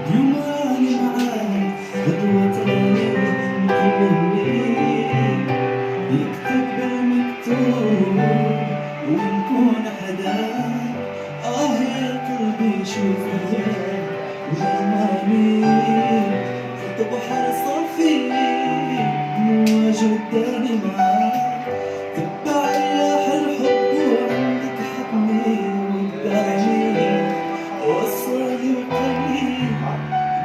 اليوم راني معاك غدوة تاني مكملني يكتب بالمكتوب ونكون حداك يا قلبي شوف وياك وغمامي في بحر صافي مواجه تاني معاك تبع رياح الحب وعندك حضني وقدامي وصلي وقلبي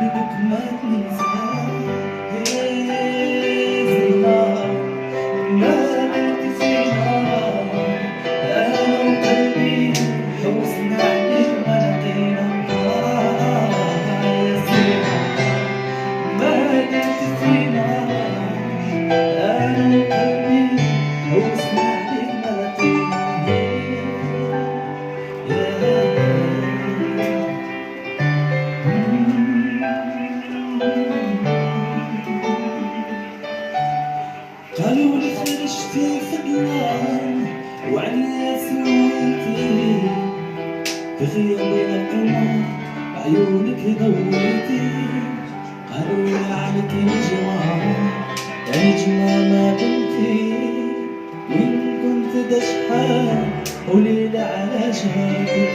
بك ما تنساك زينار ما قلت زينار أنا وقلبي حوسنا عليك ما لقينا يا زينار ما قلت زينار أنا وقلبي حوسنا عليك ما لقينا قالوا لي خرجتي فضلان وعليا سويتي في غيابي القمر عيونك ضويتي قالوا لي عليك نجمة يا نجمة ما بنتي وإن كنت دشحان قولي لي علاش هاكي